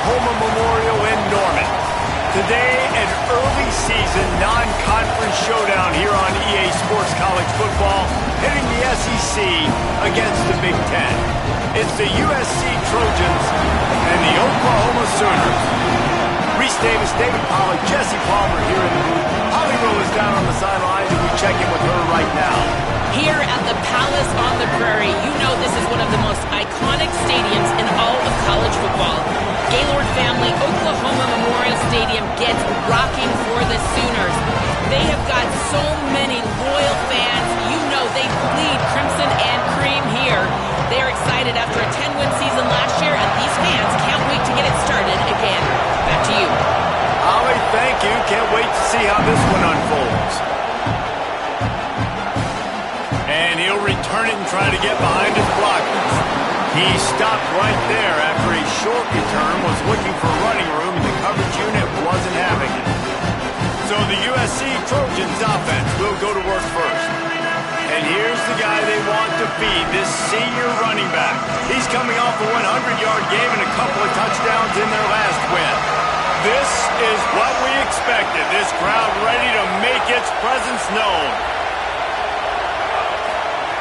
Oklahoma Memorial in Norman. Today, an early season non-conference showdown here on EA Sports College Football, hitting the SEC against the Big Ten. It's the USC Trojans and the Oklahoma Sooners. Reese Davis, David Pollack, Jesse Palmer here in the booth. Holly Rowe is down on the sidelines, and we check in with her right now. Here at the Palace on the Prairie, you know this is one of the most iconic stadiums in all of college football. Gaylord family, Oklahoma Memorial Stadium gets rocking for the Sooners. They have got so many loyal fans. You know they bleed crimson and cream here. They are excited after a 10-win season last year, and these fans can't wait to get it started again. Back to you. Holly, thank you. Can't wait to see how this one unfolds. And he'll return it and try to get behind his blockers. He stopped right there after a short return, was looking for running room, and the coverage unit wasn't having it. So the USC Trojans offense will go to work first. And here's the guy they want to feed, this senior running back. He's coming off a 100-yard game and a couple of touchdowns in their last win. This is what we expected. This crowd ready to make its presence known.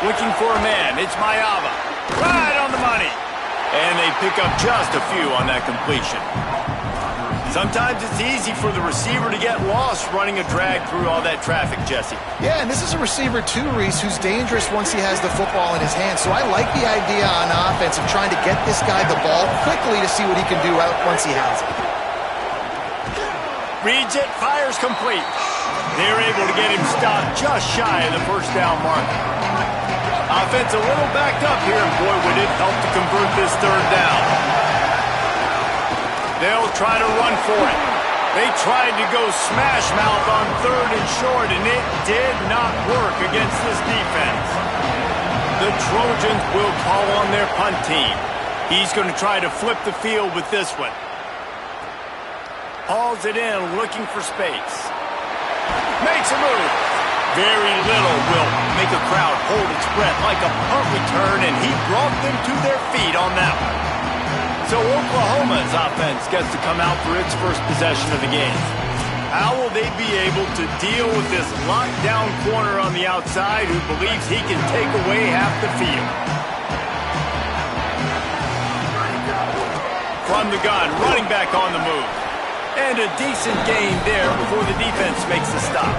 Looking for a man. It's Mayava. Right on the money. And they pick up just a few on that completion. Sometimes it's easy for the receiver to get lost running a drag through all that traffic, Jesse. Yeah, and this is a receiver too, Reese, who's dangerous once he has the football in his hands. So I like the idea on offense of trying to get this guy the ball quickly to see what he can do out once he has it. Reads it, fires complete. They're able to get him stopped just shy of the first down mark. Offense a little backed up here, and boy, would it help to convert this third down. They'll try to run for it. They tried to go smash mouth on third and short, and it did not work against this defense. The Trojans will call on their punt team. He's going to try to flip the field with this one. Hauls it in, looking for space. Makes a move. Very little will make a crowd hold its breath like a punt return, and he brought them to their feet on that one. So Oklahoma's offense gets to come out for its first possession of the game. How will they be able to deal with this lockdown corner on the outside who believes he can take away half the field? From the gun, running back on the move. And a decent gain there before the defense makes the stop.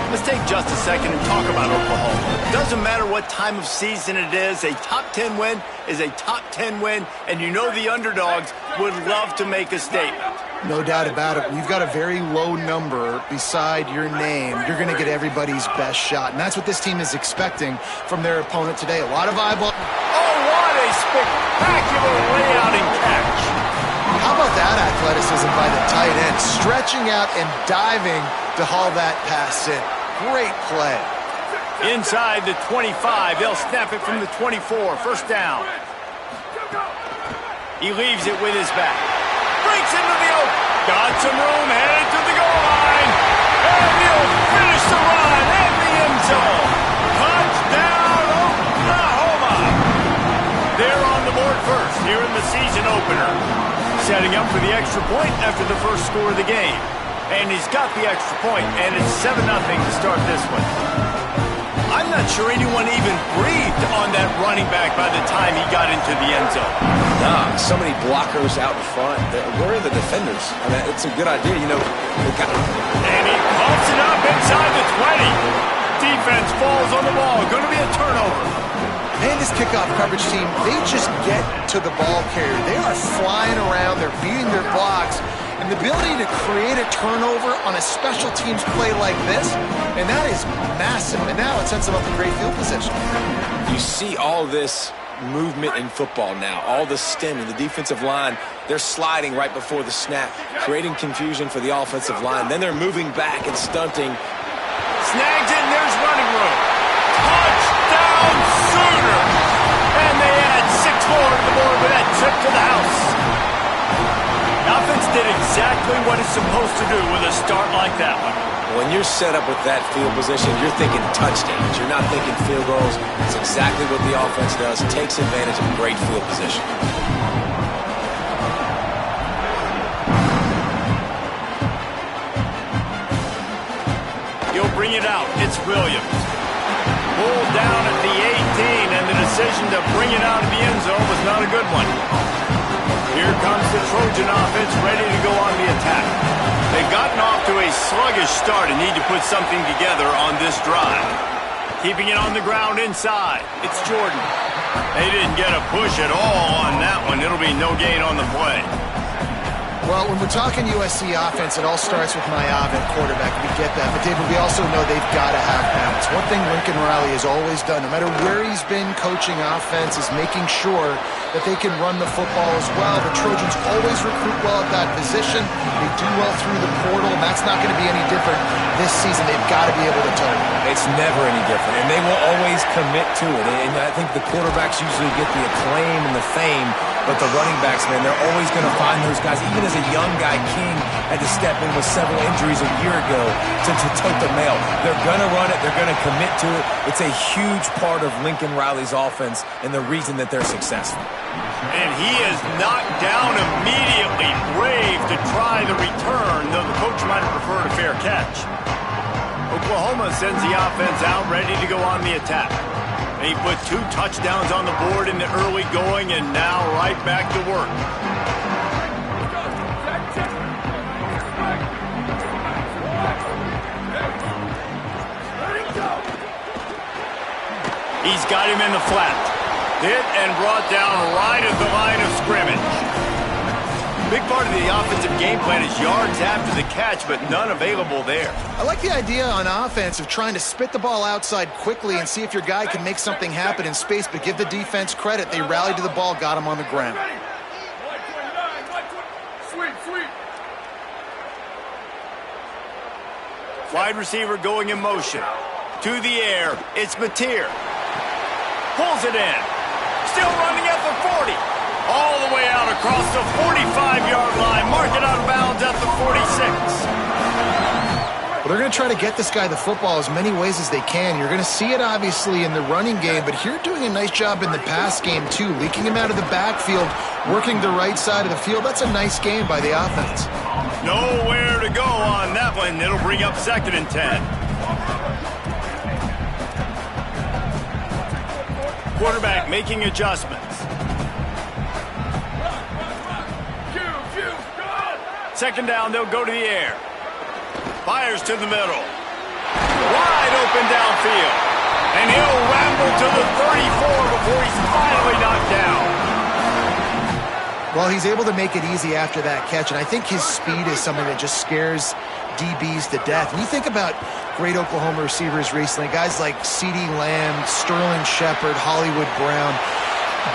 Let's take just a second and talk about Oklahoma. Doesn't matter what time of season it is, a top 10 win is a top 10 win, and you know the underdogs would love to make a statement. No doubt about it. When you've got a very low number beside your name, you're going to get everybody's best shot, and that's what this team is expecting from their opponent today. A lot of eyeball. Oh, what a spectacular layout and catch. How about that athleticism by the tight end, stretching out and diving to haul that pass in. Great play. Inside the 25, they'll snap it from the 24, first down. He leaves it with his back. Breaks into the open. Got some room, headed to the goal line. And he'll finish the run in the end zone. Touchdown, Oklahoma. They're on the board first here in the season opener. Setting up for the extra point after the first score of the game. And he's got the extra point, and it's 7-0 to start this one. I'm not sure anyone even breathed on that running back by the time he got into the end zone. Nah, so many blockers out in front. Where are the defenders? I mean, it's a good idea, you know. And he pumps it up inside the 20. Defense falls on the ball. Going to be a turnover. And this kickoff coverage team, they just get to the ball carrier. They are flying around. They're beating their blocks. And the ability to create a turnover on a special teams play like this, and that is massive. And now it sets them up in great field position. You see all this movement in football now, all the stemming, the defensive line, they're sliding right before the snap, creating confusion for the offensive line. Then they're moving back and stunting. Snags it, and there's running room. Touchdown Sooners! And they add 6 more to the board with that trip to the house. Offense did exactly what it's supposed to do with a start like that one. When you're set up with that field position, you're thinking touchdowns. You're not thinking field goals. It's exactly what the offense does. Takes advantage of great field position. Williams. Pulled down at the 18, and the decision to bring it out of the end zone was not a good one. Here comes the Trojan offense ready to go on the attack. They've gotten off to a sluggish start and need to put something together on this drive. Keeping it on the ground inside. It's Jordan. They didn't get a push at all on that one. It'll be no gain on the play. Well, when we're talking USC offense, it all starts with Ncaa at quarterback. We get that. But, David, we also know they've got to have balance. One thing Lincoln Riley has always done, no matter where he's been coaching offense, is making sure that they can run the football as well. The Trojans always recruit well at that position. They do well through the portal, and that's not going to be any different this season. They've got to be able to target. It's never any different, and they will always commit to it. And I think the quarterbacks usually get the acclaim and the fame, but the running backs, man, they're always going to find those guys. Even as a young guy, King had to step in with several injuries a year ago to tote the mail. They're going to run it. They're going to commit to it. It's a huge part of Lincoln Riley's offense and the reason that they're successful. And he is knocked down immediately. Brave to try the return, though the coach might have preferred a fair catch. Oklahoma sends the offense out ready to go on the attack. They put 2 touchdowns on the board in the early going, and now right back to work. He's got him in the flat. Hit and brought down right at the line of scrimmage. Big part of the offensive game plan is yards after the catch, but none available there. I like the idea on offense of trying to spit the ball outside quickly and see if your guy can make something happen in space, but give the defense credit. They rallied to the ball, got him on the ground. Wide receiver going in motion. To the air, it's Mateer. Pulls it in. Still running at the 40. All the way out across the 45-yard line. Mark it out of bounds at the 46. Well, they're going to try to get this guy the football as many ways as they can. You're going to see it, obviously, in the running game, but here doing a nice job in the pass game, too. Leaking him out of the backfield, working the right side of the field. That's a nice game by the offense. Nowhere to go on that one. It'll bring up 2nd and 10. Quarterback making adjustments. Second down, they'll go to the air. Fires to the middle. Wide open downfield. And he'll ramble to the 34 before he's finally knocked down. Well, he's able to make it easy after that catch, and I think his speed is something that just scares DBs to death. When you think about great Oklahoma receivers recently, guys like CeeDee Lamb, Sterling Shepard, Hollywood Brown,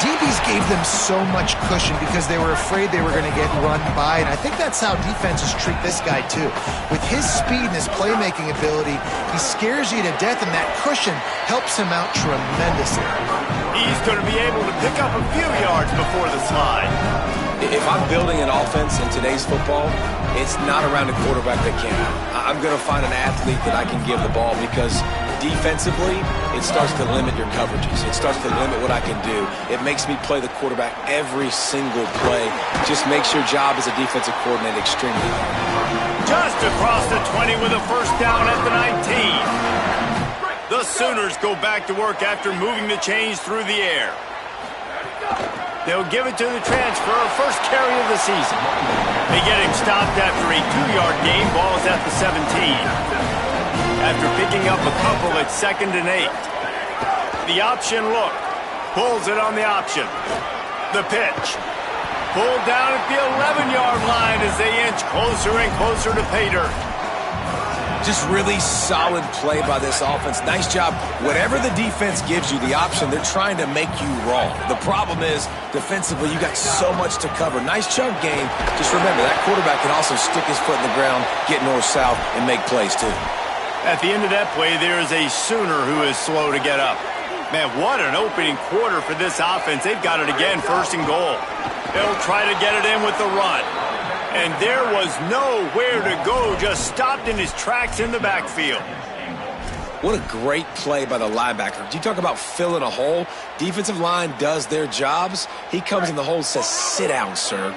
DBs gave them so much cushion because they were afraid they were going to get run by, and I think that's how defenses treat this guy too. With his speed and his playmaking ability, he scares you to death, and that cushion helps him out tremendously. He's going to be able to pick up a few yards before the slide. If I'm building an offense in today's football, it's not around a quarterback that can. I'm going to find an athlete that I can give the ball because defensively, it starts to limit your coverages. It starts to limit what I can do. It makes me play the quarterback every single play. Just makes your job as a defensive coordinator extremely hard. Just across the 20 with a first down at the 19. The Sooners go back to work after moving the chains through the air. They'll give it to the transfer, first carry of the season. They get him stopped after a 2-yard gain. Ball's at the 17. After picking up a couple at 2nd and 8. The option look. Pulls it on the option. The pitch. Pulled down at the 11-yard line as they inch closer and closer to pay dirt. Just really solid play by this offense. Nice job. Whatever the defense gives you, the option, they're trying to make you wrong. The problem is, defensively, you got so much to cover. Nice chunk game. Just remember, that quarterback can also stick his foot in the ground, get north-south, and make plays, too. At the end of that play, there is a Sooner who is slow to get up. Man, what an opening quarter for this offense. They've got it again, 1st and goal. They'll try to get it in with the run. And there was nowhere to go, just stopped in his tracks in the backfield. What a great play by the linebacker. You talk about filling a hole. Defensive line does their jobs. He comes in the hole and says, sit down, sir.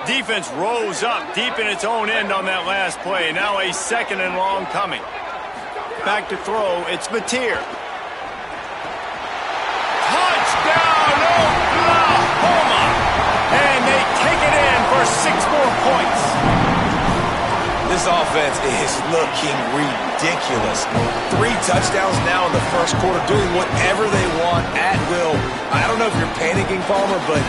Defense rose up deep in its own end on that last play. Now a 2nd and long coming. Back to throw, it's Mateer. Touchdown, Oklahoma! And they take it in for 6 more points. This offense is looking ridiculous. 3 touchdowns now in the first quarter, doing whatever they want at will. I don't know if you're panicking, Palmer, but,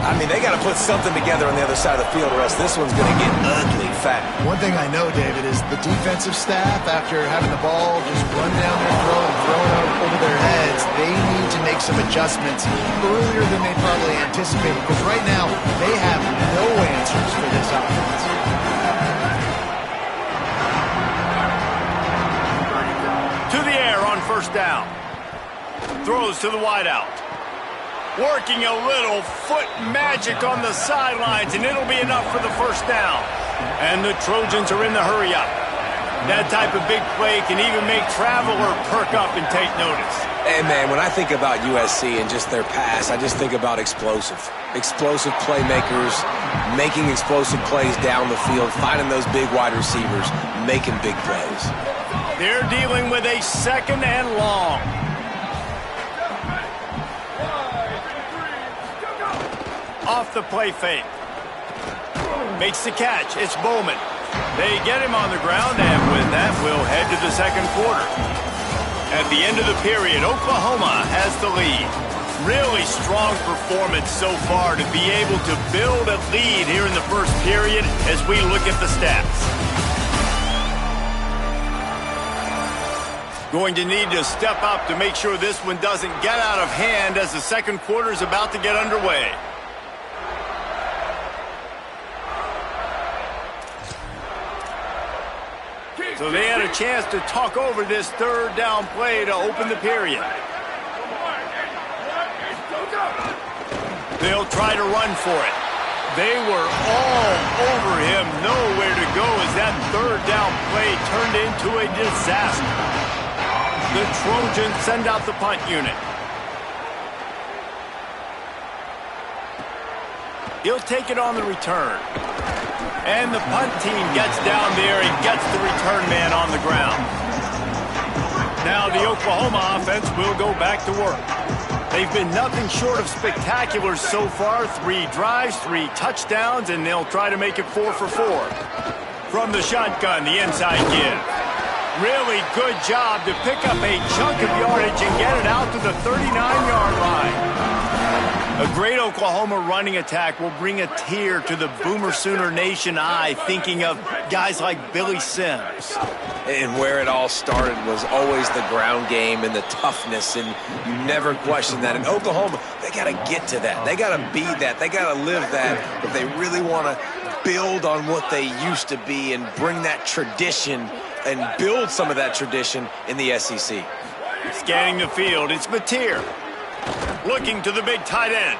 I mean, they got to put something together on the other side of the field, or else this one's going to get ugly fast. One thing I know, David, is the defensive staff, after having the ball just run down their throat and thrown over their heads, they need to make some adjustments earlier than they probably anticipated, because right now they have no answers for this offense. To the air on first down. Throws to the wideout. Working a little foot magic on the sidelines, and it'll be enough for the first down. And the Trojans are in the hurry up. That type of big play can even make Traveler perk up and take notice. And, man, when I think about USC and just their pass, I just think about explosive. Explosive playmakers, making explosive plays down the field, finding those big wide receivers, making big plays. They're dealing with a 2nd and long. Off the play fake. Makes the catch. It's Bowman. They get him on the ground, and with that, we'll head to the second quarter. At the end of the period, Oklahoma has the lead. Really strong performance so far to be able to build a lead here in the first period as we look at the stats. Going to need to step up to make sure this one doesn't get out of hand as the second quarter is about to get underway. So they had a chance to talk over this 3rd down play to open the period. They'll try to run for it. They were all over him, nowhere to go as that 3rd down play turned into a disaster. The Trojans send out the punt unit. He'll take it on the return. And the punt team gets down there and gets the return man on the ground. Now the Oklahoma offense will go back to work. They've been nothing short of spectacular so far. 3 drives, 3 touchdowns, and they'll try to make it 4 for 4. From the shotgun, the inside give. Really good job to pick up a chunk of yardage and get it out to the 39-yard line. A great Oklahoma running attack will bring a tear to the Boomer Sooner Nation eye, thinking of guys like Billy Sims. And where it all started was always the ground game and the toughness, and you never question that. In Oklahoma, they got to get to that. They got to be that. They got to live that if they really want to build on what they used to be and bring that tradition and build some of that tradition in the SEC. Scanning the field, it's Mateer. Looking to the big tight end.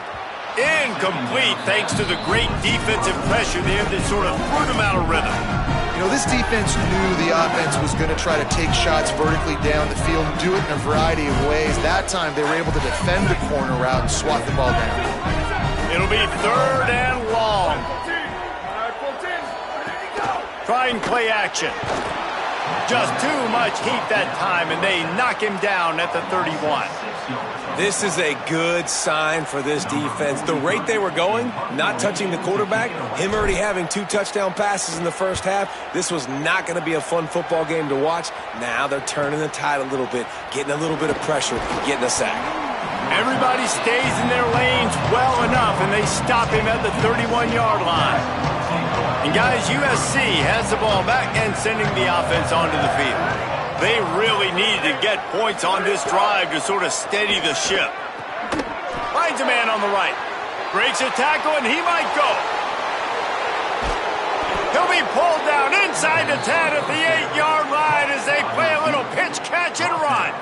Incomplete thanks to the great defensive pressure there that sort of threw them out of rhythm. You know, this defense knew the offense was going to try to take shots vertically down the field and do it in a variety of ways. That time they were able to defend the corner route and swat the ball down. It'll be 3rd and long. Trying play action. Just too much heat that time, and they knock him down at the 31. This is a good sign for this defense. The rate they were going, not touching the quarterback, him already having 2 touchdown passes in the first half, this was not going to be a fun football game to watch. Now they're turning the tide a little bit, getting a little bit of pressure, getting a sack. Everybody stays in their lanes well enough, and they stop him at the 31-yard line. And guys, USC has the ball back and sending the offense onto the field. They really need to get points on this drive to sort of steady the ship. Finds a man on the right. Breaks a tackle, and he might go. He'll be pulled down inside the 10 at the 8-yard line as they play a little pitch, catch, and run.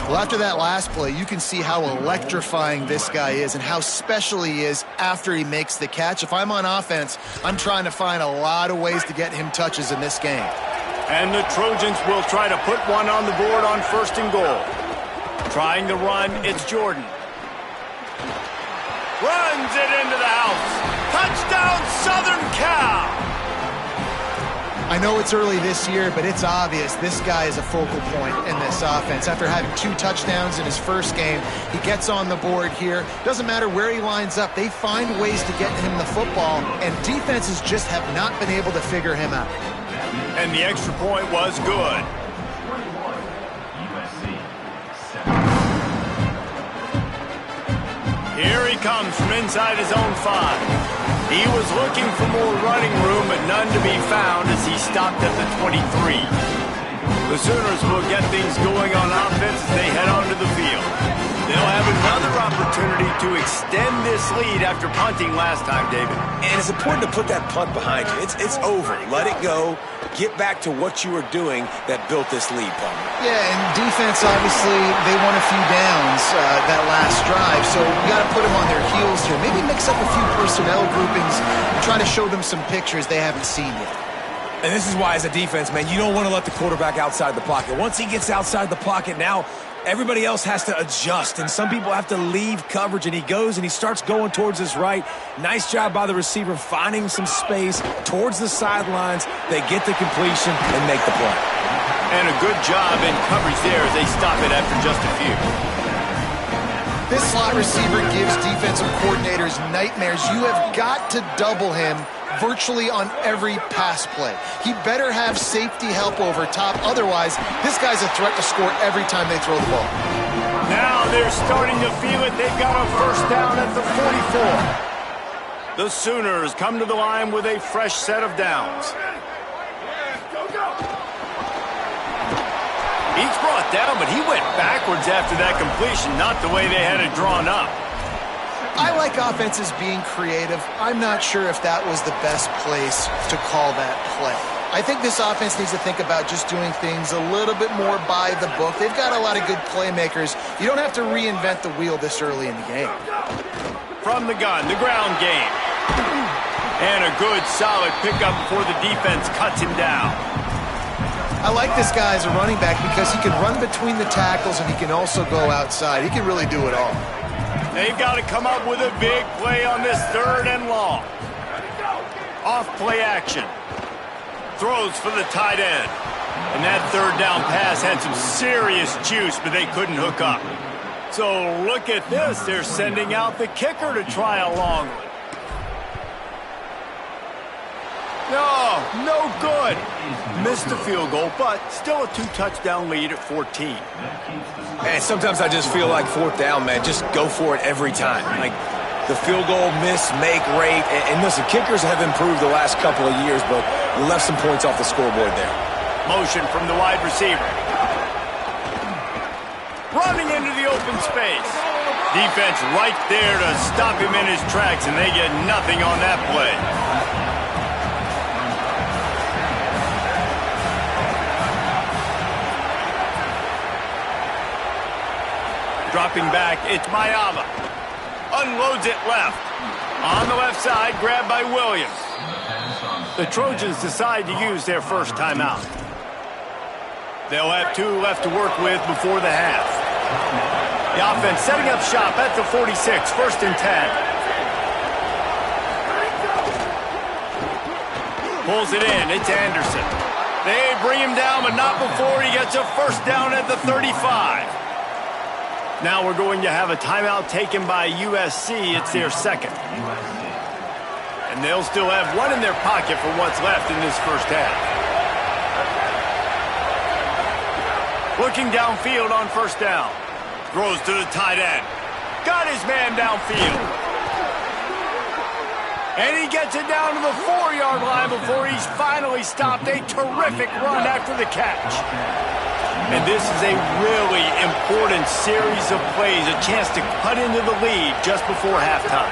Well, after that last play, you can see how electrifying this guy is and how special he is after he makes the catch. If I'm on offense, I'm trying to find a lot of ways to get him touches in this game. And the Trojans will try to put one on the board on 1st and goal. Trying to run, it's Jordan. Runs it into the house. Touchdown, Southern Cal. I know it's early this year, but it's obvious this guy is a focal point in this offense. After having 2 touchdowns in his first game, he gets on the board here. Doesn't matter where he lines up, they find ways to get him the football, and defenses just have not been able to figure him out. And the extra point was good. Here he comes from inside his own 5. He was looking for more running room, but none to be found as he stopped at the 23. The Sooners will get things going on offense as they head onto the field. They'll have another opportunity to extend this lead after punting last time, David. And it's important to put that punt behind you. It's over. Let it go. Get back to what you were doing that built this lead, Palmer. Yeah, and defense, obviously, they won a few downs that last drive, so you got to put them on their heels here. Maybe mix up a few personnel groupings and try to show them some pictures they haven't seen yet. And this is why, as a defense, man, you don't want to let the quarterback outside the pocket. Once he gets outside the pocket, now everybody else has to adjust, and some people have to leave coverage, and he goes and he starts going towards his right. Nice job by the receiver finding some space towards the sidelines. They get the completion and make the play. And a good job in coverage there as they stop it after just a few. This slot receiver gives defensive coordinators nightmares. You have got to double him virtually on every pass play. He better have safety help over top. Otherwise, this guy's a threat to score every time they throw the ball. Now they're starting to feel it. They've got a first down at the 44. The Sooners come to the line with a fresh set of downs. He's brought down, but he went backwards after that completion, not the way they had it drawn up. I like offenses being creative. I'm not sure if that was the best place to call that play. I think this offense needs to think about just doing things a little bit more by the book. They've got a lot of good playmakers. You don't have to reinvent the wheel this early in the game. From the gun, the ground game. And a good, solid pickup before the defense cuts him down. I like this guy as a running back because he can run between the tackles and he can also go outside. He can really do it all. They've got to come up with a big play on this 3rd and long. Off play action. Throws for the tight end. And that 3rd down pass had some serious juice, but they couldn't hook up. So look at this. They're sending out the kicker to try a long one. No good. Missed the field goal, but still a 2-touchdown lead at 14. And sometimes I just feel like 4th down, man. Just go for it every time. Like the field goal miss, make rate. And listen, kickers have improved the last couple of years, but left some points off the scoreboard there. Motion from the wide receiver. Running into the open space. Defense right there to stop him in his tracks, and they get nothing on that play. Dropping back, it's Ncaa. Unloads it left. On the left side, grabbed by Williams. The Trojans decide to use their first timeout. They'll have 2 left to work with before the half. The offense setting up shop at the 46, 1st and 10. Pulls it in, it's Anderson. They bring him down, but not before he gets a first down at the 35. Now we're going to have a timeout taken by USC. It's their 2nd. And they'll still have 1 in their pocket for what's left in this first half. Looking downfield on first down. Throws to the tight end. Got his man downfield. And he gets it down to the 4-yard line before he's finally stopped. A terrific run after the catch. And this is a really important series of plays, a chance to cut into the lead just before halftime.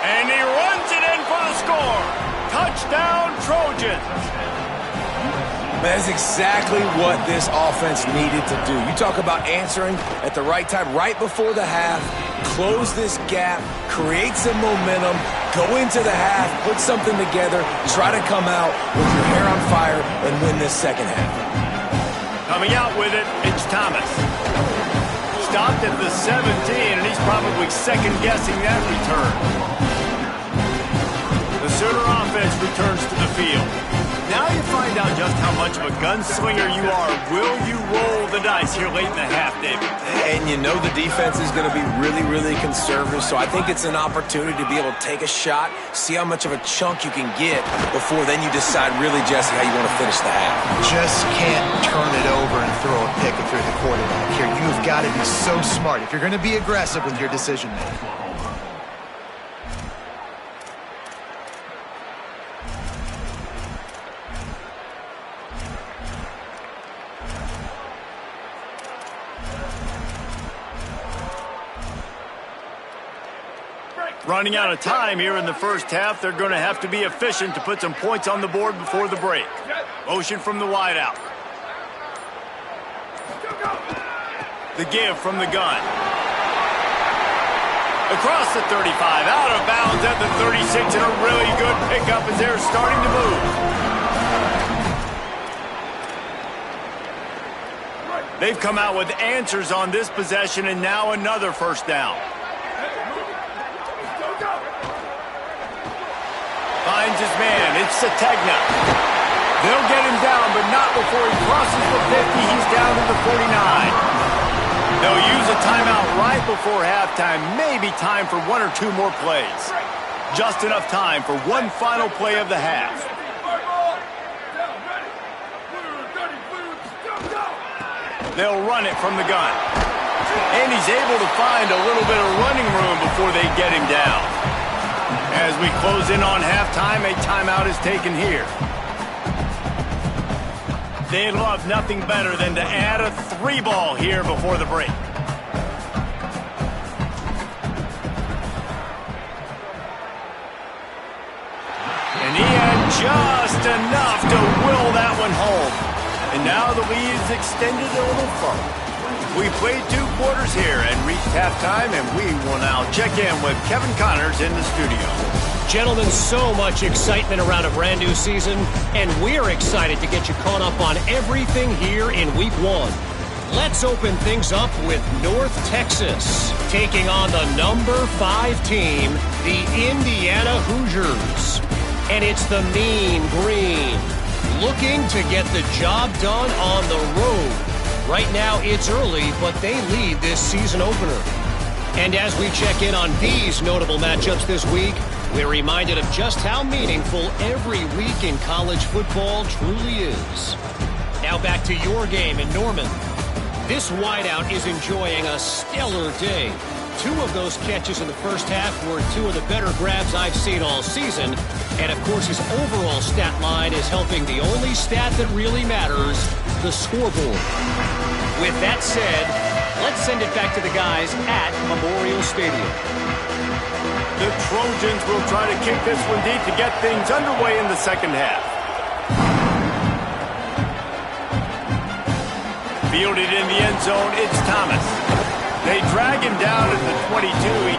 And he runs it in for the score. Touchdown, Trojans. That's exactly what this offense needed to do. You talk about answering at the right time, right before the half, close this gap, create some momentum, go into the half, put something together, try to come out with your hair on fire and win this second half. Coming out with it, it's Thomas. Stopped at the 17, and he's probably second-guessing that return. Sooner offense returns to the field. Now you find out just how much of a gunslinger you are. Will you roll the dice here late in the half, David? And you know the defense is going to be really, really conservative, so I think it's an opportunity to be able to take a shot, see how much of a chunk you can get before then you decide really, Jesse, how you want to finish the half. Just can't turn it over and throw a pick if you're the quarterback here. You've got to be so smart if you're going to be aggressive with your decision-making. Running out of time here in the first half, they're going to have to be efficient to put some points on the board before the break. Motion from the wideout. The give from the gun. Across the 35, out of bounds at the 36, and a really good pickup as they're starting to move. They've come out with answers on this possession, and now another first down. Finds his man. It's Sategna. They'll get him down, but not before he crosses the 50. He's down to the 49. They'll use a timeout right before halftime. Maybe time for one or two more plays. Just enough time for one final play of the half. They'll run it from the gun. And he's able to find a little bit of running room before they get him down. As we close in on halftime, a timeout is taken here. They'd love nothing better than to add a 3-ball here before the break. And he had just enough to will that one home. And now the lead is extended a little further. We played 2 quarters here and reached halftime, and we will now check in with Kevin Connors in the studio. Gentlemen, so much excitement around a brand new season, and we're excited to get you caught up on everything here in Week 1. Let's open things up with North Texas, taking on the number 5 team, the Indiana Hoosiers. And it's the Mean Green, looking to get the job done on the road. Right now, it's early, but they lead this season opener. And as we check in on these notable matchups this week, we're reminded of just how meaningful every week in college football truly is. Now back to your game in Norman. This wideout is enjoying a stellar day. 2 of those catches in the first half were 2 of the better grabs I've seen all season. And, of course, his overall stat line is helping the only stat that really matters, the scoreboard. With that said, let's send it back to the guys at Memorial Stadium. The Trojans will try to kick this one deep to get things underway in the second half. Fielded in the end zone, it's Thomas. They drag him down at the 22.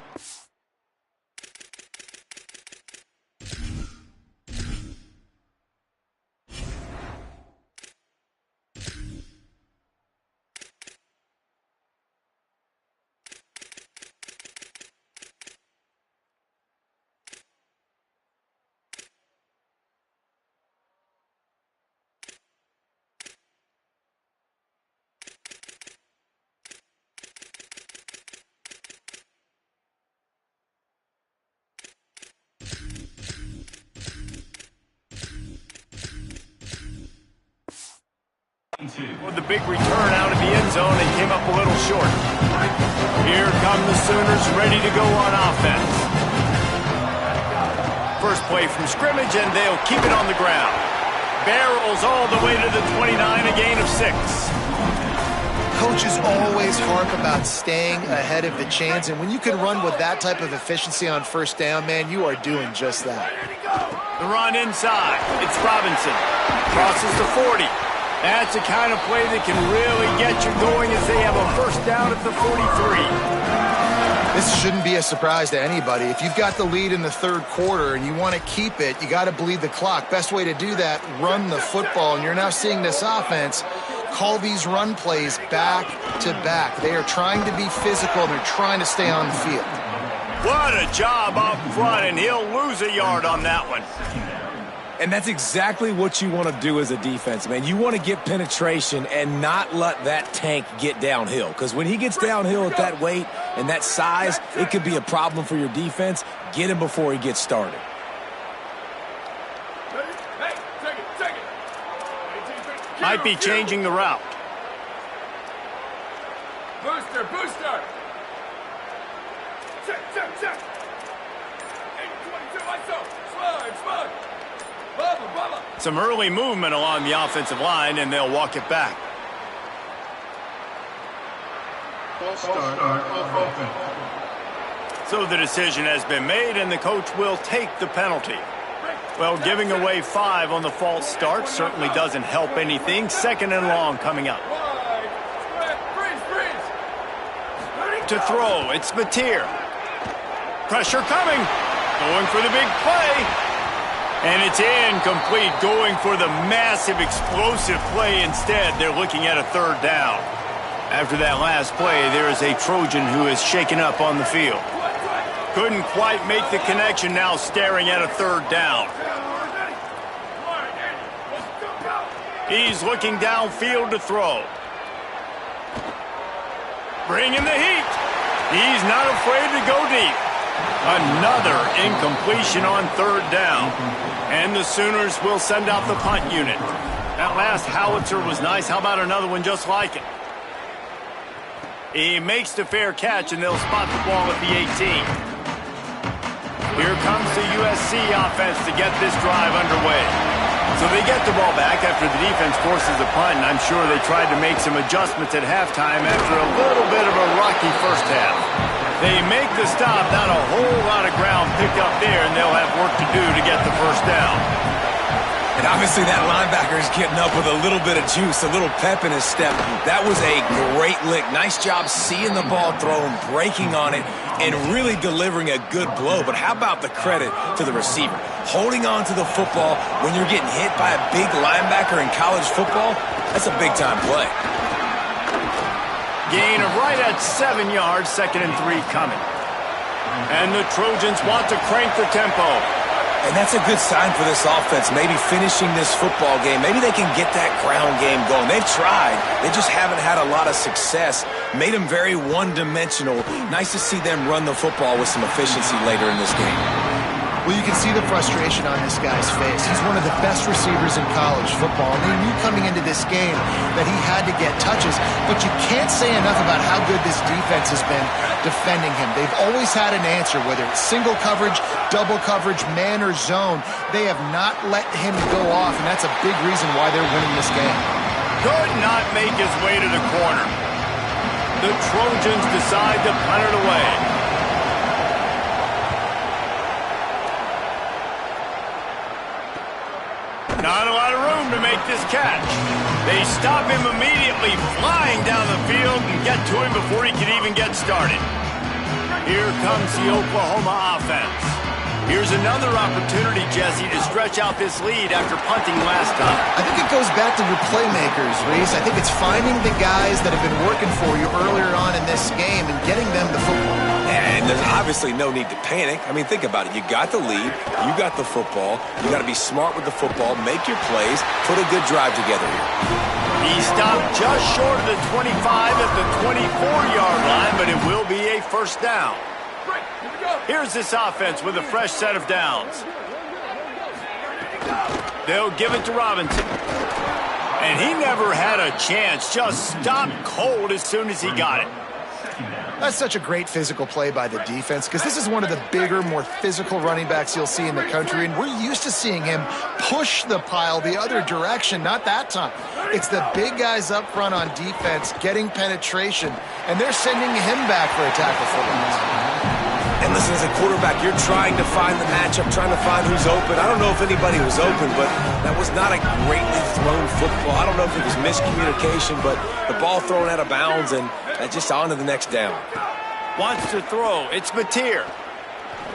With the big return out of the end zone, they came up a little short. Here come the Sooners ready to go on offense. First play from scrimmage, and they'll keep it on the ground. Barrels all the way to the 29, a gain of 6. Coaches always harp about staying ahead of the chains, and when you can run with that type of efficiency on first down, man, you are doing just that. The run inside. It's Robinson. Crosses the 40. That's the kind of play that can really get you going as they have a first down at the 43. This shouldn't be a surprise to anybody. If you've got the lead in the third quarter and you want to keep it, you got to bleed the clock. Best way to do that, run the football. And you're now seeing this offense call these run plays back to back. They are trying to be physical, and they're trying to stay on the field. What a job up front, and he'll lose a yard on that one. And that's exactly what you want to do as a defense, man. You want to get penetration and not let that tank get downhill. Because when he gets downhill at that weight and that size, it could be a problem for your defense. Get him before he gets started. Might be changing the route. Booster, booster! Check, check, check! 822, ISO! Slug, slug! Bubba, bubba! Some early movement along the offensive line, and they'll walk it back. False start, offense. So the decision has been made, and the coach will take the penalty. Well, giving away 5 on the false start certainly doesn't help anything. 2nd and long coming up. To throw, it's Mateer. Pressure coming. Going for the big play. And it's incomplete. Going for the massive explosive play instead. They're looking at a 3rd down. After that last play, there is a Trojan who is shaken up on the field. Couldn't quite make the connection, now staring at a 3rd down. He's looking downfield to throw. Bringing the heat. He's not afraid to go deep. Another incompletion on 3rd down. And the Sooners will send out the punt unit. That last howitzer was nice. How about another one just like it? He makes the fair catch, and they'll spot the ball at the 18. Here comes the USC offense to get this drive underway. So they get the ball back after the defense forces a punt, and I'm sure they tried to make some adjustments at halftime after a little bit of a rocky first half. They make the stop, not a whole lot of ground picked up there, and they'll have work to do to get the first down. And obviously that linebacker is getting up with a little bit of juice, a little pep in his step. That was a great lick. Nice job seeing the ball thrown, breaking on it, and really delivering a good blow. But how about the credit to the receiver? Holding on to the football when you're getting hit by a big linebacker in college football, that's a big-time play. Gain of right at 7 yards, 2nd and 3 coming. And the Trojans want to crank the tempo. And that's a good sign for this offense, maybe finishing this football game. Maybe they can get that ground game going. They've tried. They just haven't had a lot of success. Made them very one-dimensional. Nice to see them run the football with some efficiency later in this game. Well, you can see the frustration on this guy's face. He's one of the best receivers in college football, and they knew coming into this game that he had to get touches, but you can't say enough about how good this defense has been defending him. They've always had an answer, whether it's single coverage, double coverage, man or zone. They have not let him go off, and that's a big reason why they're winning this game. Could not make his way to the corner. The Trojans decide to punt it away. Not a lot of room to make this catch. They stop him immediately, flying down the field, and get to him before he can even get started. Here comes the Oklahoma offense. Here's another opportunity, Jesse, to stretch out this lead after punting last time. I think it goes back to your playmakers, Reese. I think it's finding the guys that have been working for you earlier on in this game and getting them the football. And there's obviously no need to panic. I mean, think about it. You got the lead. You got the football. You got to be smart with the football, make your plays, put a good drive together here. He stopped just short of the 25 at the 24-yard line, but it will be a 1st down. Here's this offense with a fresh set of downs. They'll give it to Robinson. And he never had a chance, just stopped cold as soon as he got it. That's such a great physical play by the defense because this is one of the bigger, more physical running backs you'll see in the country, and we're used to seeing him push the pile the other direction, not that time. It's the big guys up front on defense getting penetration, and they're sending him back for a tackle for loss. And listen, as a quarterback, you're trying to find the matchup, trying to find who's open. I don't know if anybody was open, but that was not a greatly thrown football. I don't know if it was miscommunication, but the ball thrown out of bounds, and just on to the next down. Wants to throw. It's Mateer.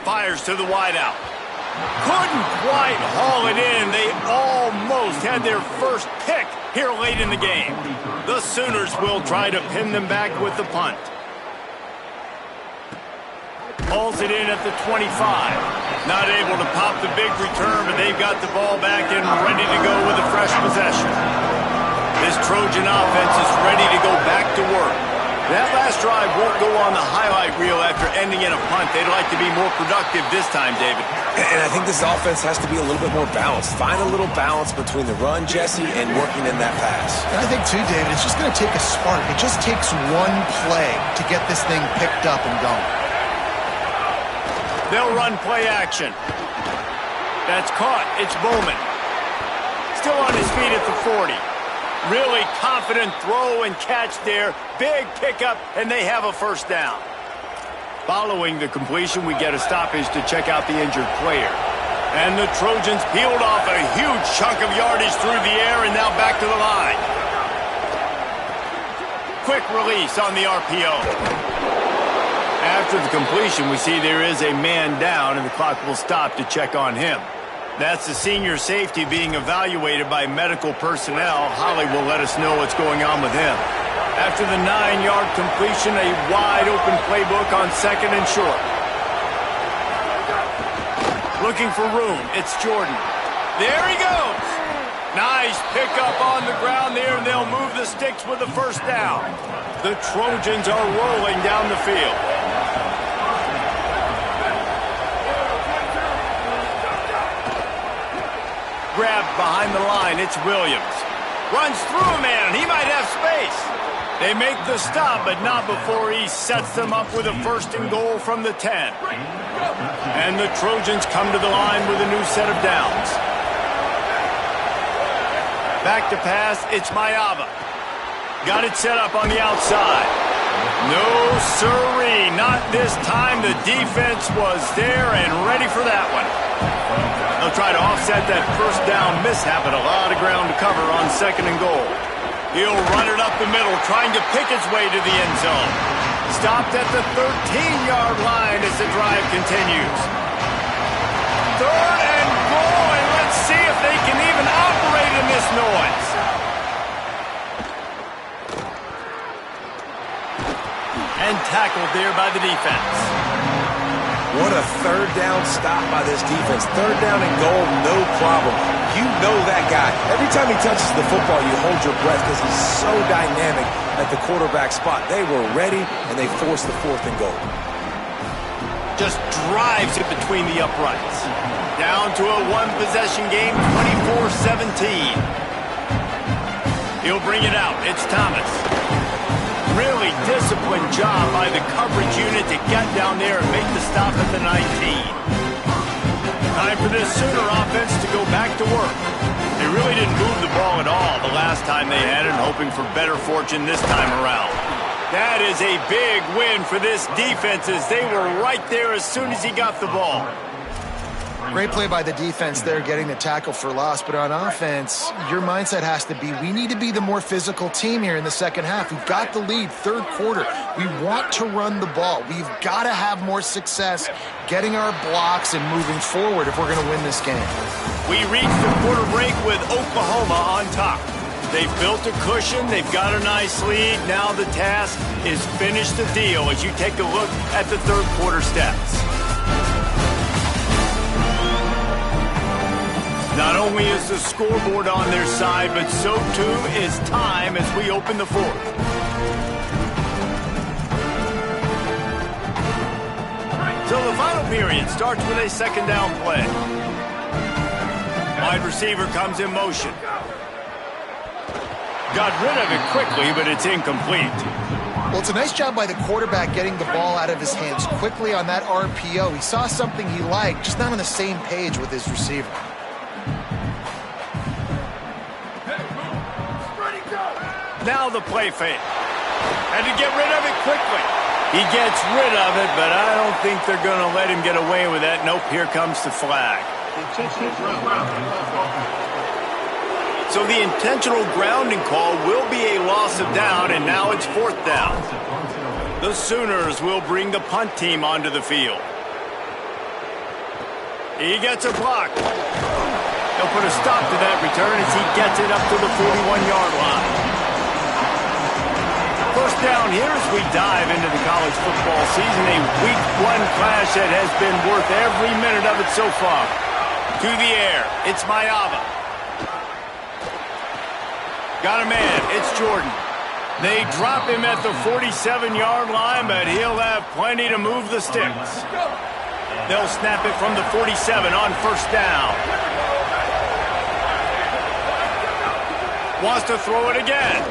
Fires to the wideout. Couldn't quite haul it in. They almost had their first pick here late in the game. The Sooners will try to pin them back with the punt. hauls it in at the 25. Not able to pop the big return, but they've got the ball back and ready to go with a fresh possession. This Trojan offense is ready to go back to work. That last drive won't go on the highlight reel after ending in a punt. They'd like to be more productive this time, David. And I think this offense has to be a little bit more balanced. Find a little balance between the run, Jesse, and working in that pass. And I think, too, David, it's just going to take a spark. It just takes one play to get this thing picked up and going. They'll run play action. That's caught. It's Bowman. Still on his feet at the 40. Really confident throw and catch there. Big pickup, and they have a first down. Following the completion, we get a stoppage to check out the injured player. And the Trojans peeled off a huge chunk of yardage through the air and now back to the line. Quick release on the RPO. After the completion, we see there is a man down, and the clock will stop to check on him. That's the senior safety being evaluated by medical personnel. Holly will let us know what's going on with him. After the 9-yard completion, a wide-open playbook on second and short. Looking for room. It's Jordan. There he goes. Nice pickup on the ground there, and they'll move the sticks with the first down. The Trojans are rolling down the field. Grabbed behind the line, it's Williams. Runs through a man, he might have space. They make the stop, but not before he sets them up with a first and goal from the 10. And the Trojans come to the line with a new set of downs. Back to pass, it's Mayava. Got it set up on the outside. No siree, not this time. The defense was there and ready for that one. They'll try to offset that first down mishap, but a lot of ground to cover on second and goal. He'll run it up the middle, trying to pick its way to the end zone. Stopped at the 13-yard line as the drive continues. Third and goal, and let's see if they can even operate in this noise. And tackled there by the defense. What a third down stop by this defense. Third down and goal, no problem. You know that guy. Every time he touches the football, you hold your breath because he's so dynamic at the quarterback spot. They were ready, and they forced the fourth and goal. Just drives it between the uprights. Down to a one-possession game, 24-17. He'll bring it out. It's Thomas. Really disciplined job by the coverage unit to get down there and make the stop at the 19. Time for this Sooner offense to go back to work. They really didn't move the ball at all the last time they had it, hoping for better fortune this time around. That is a big win for this defense as they were right there as soon as he got the ball. Great play by the defense there, getting the tackle for loss. But on offense, your mindset has to be, we need to be the more physical team here in the second half. We've got the lead, third quarter. We want to run the ball. We've got to have more success getting our blocks and moving forward if we're going to win this game. We reached the quarter break with Oklahoma on top. They've built a cushion. They've got a nice lead. Now the task is finish the deal as you take a look at the third quarter stats. Not only is the scoreboard on their side, but so too is time as we open the fourth. So the final period starts with a second down play. Wide receiver comes in motion. Got rid of it quickly, but it's incomplete. Well, it's a nice job by the quarterback getting the ball out of his hands quickly on that RPO. He saw something he liked, just not on the same page with his receiver. Now the play fake. Had to get rid of it quickly. He gets rid of it, but I don't think they're going to let him get away with that. Nope, here comes the flag. So the intentional grounding call will be a loss of down, and now it's fourth down. The Sooners will bring the punt team onto the field. He gets a block. They'll put a stop to that return as he gets it up to the 41-yard line. first down here as we dive into the college football season. A week one clash that has been worth every minute of it so far. To the air, it's Ncaa. Got a man, it's Jordan. They drop him at the 47-yard line, but he'll have plenty to move the sticks. They'll snap it from the 47 on first down. Wants to throw it again.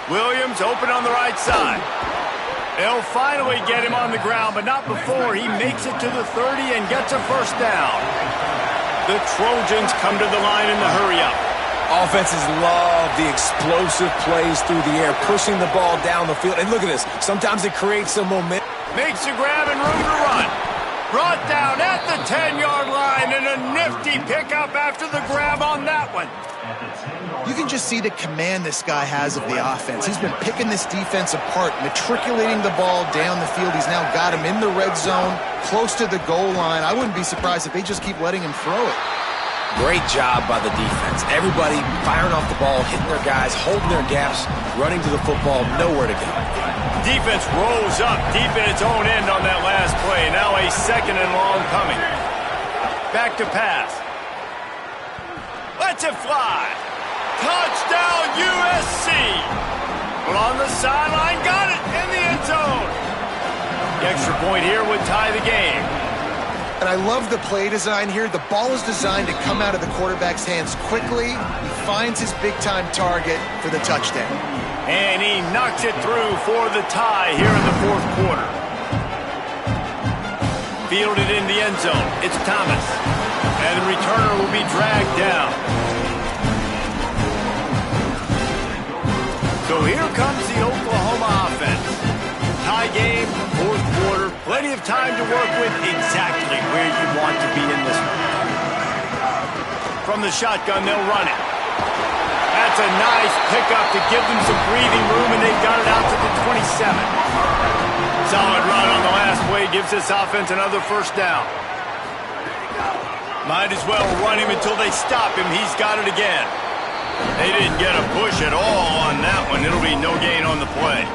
Williams open on the right side. They'll finally get him on the ground, but not before he makes it to the 30 and gets a first down. The Trojans come to the line in the hurry-up. Offenses love the explosive plays through the air, pushing the ball down the field. And look at this. Sometimes it creates some momentum. Makes the grab and room to run. Brought down at the 10-yard line, and a nifty pickup after the grab on that one. You can just see the command this guy has of the offense. He's been picking this defense apart, matriculating the ball down the field. He's now got him in the red zone, close to the goal line. I wouldn't be surprised if they just keep letting him throw it. Great job by the defense. Everybody firing off the ball, hitting their guys, holding their gaps, running to the football, nowhere to go. Defense rolls up deep in its own end on that last play. Now a second and long coming. Back to pass. Lets it fly. Touchdown USC. But on the sideline, got it in the end zone. The extra point here would tie the game. And I love the play design here. The ball is designed to come out of the quarterback's hands quickly. He finds his big-time target for the touchdown. And he knocks it through for the tie here in the fourth quarter. Fielded in the end zone. It's Thomas. And the returner will be dragged down. So here comes the Oklahoma offense. Tie game, fourth quarter. Plenty of time to work with exactly where you want to be in this one. From the shotgun, they'll run it. That's a nice pickup to give them some breathing room, and they've got it out to the 27. Solid run on the last play gives this offense another first down. Might as well run him until they stop him. He's got it again. They didn't get a push at all on that one. It'll be no gain on the play.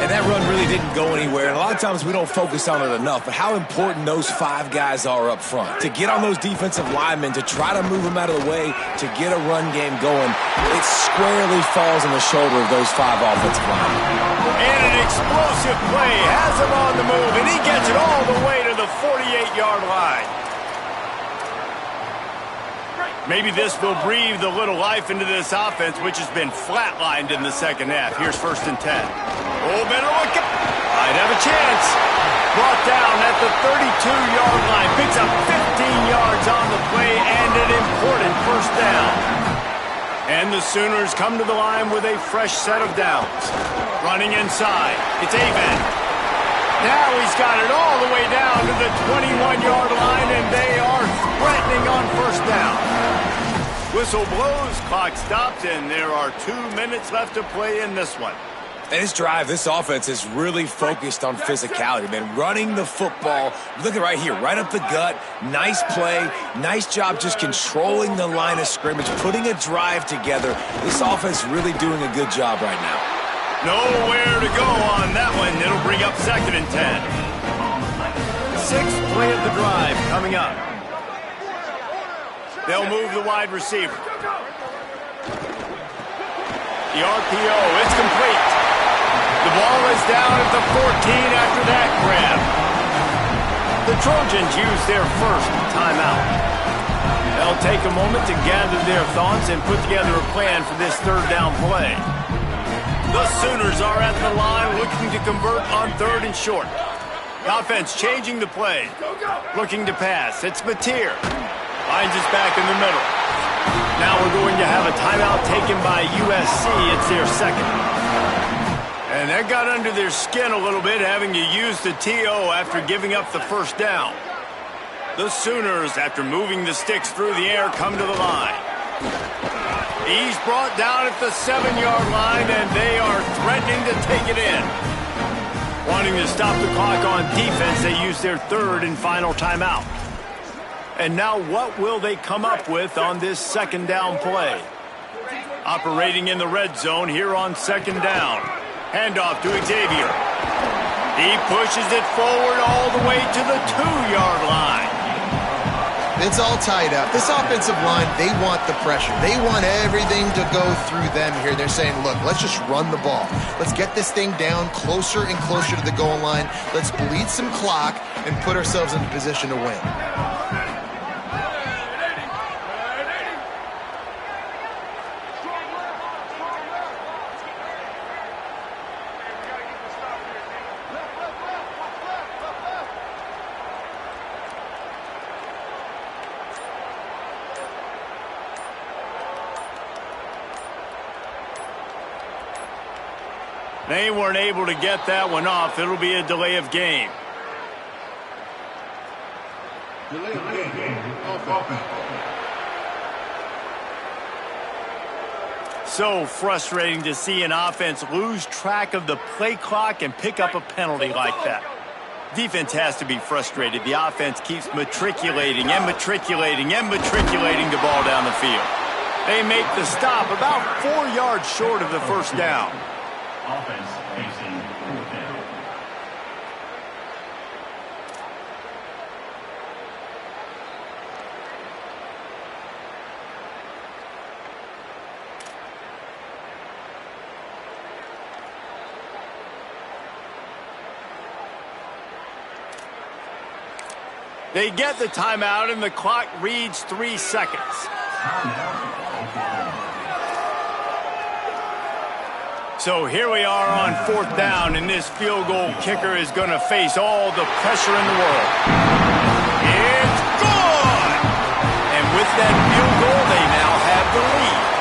And that run really didn't go anywhere. And a lot of times we don't focus on it enough, but how important those five guys are up front. To get on those defensive linemen, to try to move them out of the way, to get a run game going, it squarely falls on the shoulder of those five offensive linemen. And an explosive play has him on the move, and he gets it all the way to the 48-yard line. Maybe this will breathe a little life into this offense, which has been flatlined in the second half. Here's 1st and 10. Oh, better look at... Might have a chance. Brought down at the 32-yard line. Picks up 15 yards on the play and an important first down. And the Sooners come to the line with a fresh set of downs. Running inside. It's Aven. Now he's got it all the way down to the 21-yard line, and they are threatening on first down. Whistle blows, clock stops, and there are 2 minutes left to play in this one. And this drive, this offense is really focused on physicality, man. Running the football. Look at right here, right up the gut. Nice play. Nice job just controlling the line of scrimmage, putting a drive together. This offense really doing a good job right now. Nowhere to go on that one. It'll bring up 2nd and 10. 6th play of the drive coming up. They'll move the wide receiver. The RPO, it's complete. The ball is down at the 14 after that grab. The Trojans use their first timeout. They'll take a moment to gather their thoughts and put together a plan for this third down play. The Sooners are at the line looking to convert on 3rd and short. The offense changing the play. Looking to pass. It's Mateer. Finds his back in the middle. Now we're going to have a timeout taken by USC. It's their second. And that got under their skin a little bit, having to use the TO after giving up the first down. The Sooners, after moving the sticks through the air, come to the line. He's brought down at the 7-yard line, and they are threatening to take it in. Wanting to stop the clock on defense, they use their 3rd and final timeout. And now what will they come up with on this 2nd down play? Operating in the red zone here on second down. Handoff to Xavier. He pushes it forward all the way to the 2-yard line. It's all tied up. This offensive line, they want the pressure. They want everything to go through them here. They're saying, look, let's just run the ball. Let's get this thing down closer and closer to the goal line. Let's bleed some clock and put ourselves in a position to win. They weren't able to get that one off. It'll be a delay of game. So frustrating to see an offense lose track of the play clock and pick up a penalty like that. Defense has to be frustrated. The offense keeps matriculating and matriculating and matriculating the ball down the field. They make the stop about 4 yards short of the first down. Offense facing fourth down. They get the timeout and the clock reads 3 seconds. So here we are on fourth down, and this field goal kicker is going to face all the pressure in the world. It's good! And with that field goal, they now have the lead.